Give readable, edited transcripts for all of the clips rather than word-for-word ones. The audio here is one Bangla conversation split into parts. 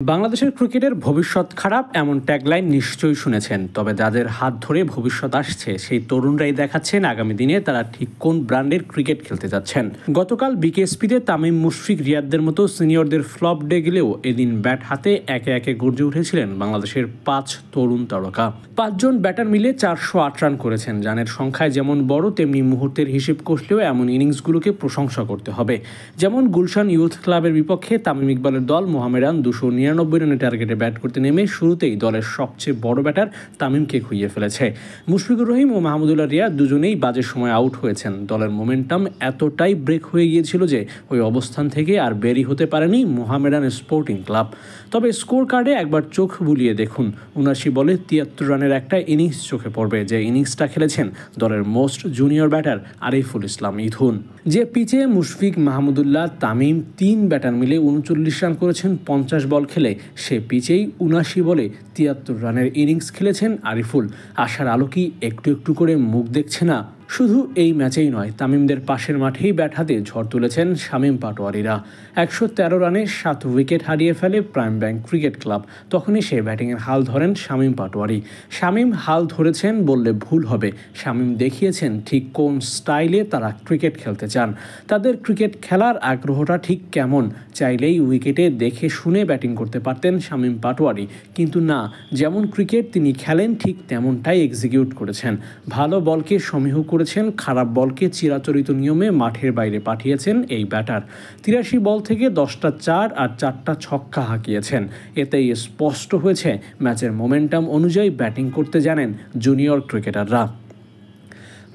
বাংলাদেশের ক্রিকেটের ভবিষ্যৎ খারাপ এমন ট্যাগলাইন নিশ্চয়ই শুনেছেন। তবে যাদের হাত ধরে ভবিষ্যৎ আসছে সেই তরুণরাই দেখাচ্ছেন আগামী দিনে তারা ঠিক কোন ব্র্যান্ডের ক্রিকেট খেলতে যাচ্ছেন। গতকাল বিকেএসপিতে তামিম, মুশফিক, রিয়াদদের মতো সিনিয়রদের ফ্লপ ডে গেলেও এদিন ব্যাট হাতে একে একে গর্জে উঠেছিলেন বাংলাদেশের 5 তরুণ তারকা। 5 জন ব্যাটার মিলে 408 রান করেছেন। রানের সংখ্যায় যেমন বড় তেমনি মুহূর্তের হিসেব কষলেও এমন ইনিংসগুলোকে প্রশংসা করতে হবে। যেমন গুলশান ইউথ ক্লাবের বিপক্ষে তামিম ইকবালের দল মোহামেডান 299 রানের টার্গেটে ব্যাট করতে নেমে শুরুতেই দলের সবচেয়ে বড় ব্যাটার তামিমকে খুইয়ে ফেলেছে। মুশফিকুর রহিম ও মাহমুদুল্লাহ রিয়াদ দুজনেই বাজে সময় আউট হয়েছেন। দলের মোমেন্টাম এতটাই ব্রেক হয়ে গিয়েছিল যে ওই অবস্থান থেকে আর বেরি হতে পারেনি মোহামেডান স্পোর্টিং ক্লাব। তবে স্কোর কার্ডে একবার চোখ বুলিয়ে দেখুন, 79 বলে 73 রানের একটা ইনিংস চোখে পড়বে, যে ইনিংসটা খেলেছেন দলের most junior batter Ariful Islam ইথুন। যে পিচে মুশফিক, মাহমুদুল্লাহ, তামিম 3 ব্যাটার মিলে 39 রান করেছেন 50 বল খেলে, সে পিচেই 79 বলে 73 রানের ইনিংস খেলেছেন আরিফুল। আশার আলো কি একটু একটু করে মুখ দেখছে না? শুধু এই ম্যাচেই নয়, তামিমদের পাশের মাঠেই ব্যাট হাতে ঝড় তুলেছেন শামীম পাটোয়ারিরা। 113 রানে 7 উইকেট হারিয়ে ফেলে প্রাইম ব্যাংক ক্রিকেট ক্লাব। তখনই সে ব্যাটিংয়ের হাল ধরেন শামীম পাটোয়ারি। শামীম হাল ধরেছেন বললে ভুল হবে, শামীম দেখিয়েছেন ঠিক কোন স্টাইলে তারা ক্রিকেট খেলতে চান। তাদের ক্রিকেট খেলার আগ্রহটা ঠিক কেমন। চাইলেই উইকেটে দেখে শুনে ব্যাটিং করতে পারতেন শামীম পাটোয়ারি, কিন্তু না, যেমন ক্রিকেট তিনি খেলেন ঠিক তেমনটাই এক্সিকিউট করেছেন। ভালো বলকে সমীহ করেছেন, খারাপ বলকে চিরাচরিত নিয়মে মাঠের বাইরে পাঠিয়েছেন এই ব্যাটার। 83 বল থেকে 10টা 4 আর 4টা ছক্কা হাঁকিয়েছেন। এতেই স্পষ্ট হয়েছে ম্যাচের মোমেন্টাম অনুযায়ী ব্যাটিং করতে জানেন জুনিয়র ক্রিকেটাররা।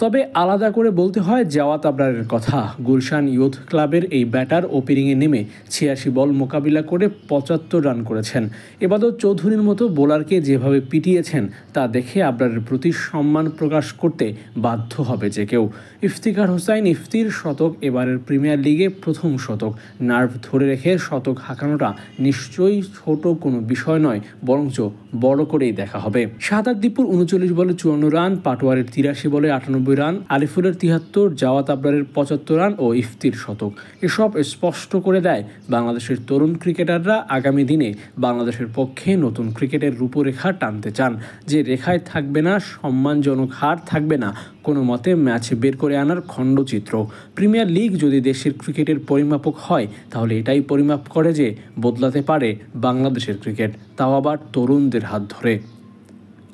তবে আলাদা করে বলতে হয় জাওয়াত আবরারের কথা। গুলশান ইউথ ক্লাবের এই ব্যাটার ওপেনিংয়ে নেমে 86 বল মোকাবিলা করে 75 রান করেছেন। এবাদত চৌধুরীর মতো বোলারকে যেভাবে পিটিয়েছেন তা দেখে আবরারের প্রতি সম্মান প্রকাশ করতে বাধ্য হবে যে কেউ। ইফতিখার হোসাইন ইফতির শতক এবারের প্রিমিয়ার লিগে প্রথম শতক। নার্ভ ধরে রেখে শতক হাঁকানোটা নিশ্চয়ই ছোট কোনো বিষয় নয়, বরঞ্চ বড় করেই দেখা হবে। শাহাদাত দীপুর 39 বলে 54 রান, পাটোয়ারির 83 বলে 98 রান, আলিফুলের 73, জাওয়াত আবরারের 75 রান ও ইফতির শতক। এসব স্পষ্ট করে দেয় বাংলাদেশের তরুণ ক্রিকেটাররা আগামী দিনে বাংলাদেশের পক্ষে নতুন ক্রিকেটের রূপরেখা টানতে চান। যে রেখায় থাকবে না সম্মানজনক হার, থাকবে না কোনো মতে ম্যাচ বের করে আনার খণ্ডচিত্র। প্রিমিয়ার লিগ যদি দেশের ক্রিকেটের পরিমাপক হয়, তাহলে এটাই পরিমাপ করে যে বদলাতে পারে বাংলাদেশের ক্রিকেট, তাও আবার তরুণদের হাত ধরে।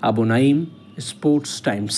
Abu Naim, sports Times.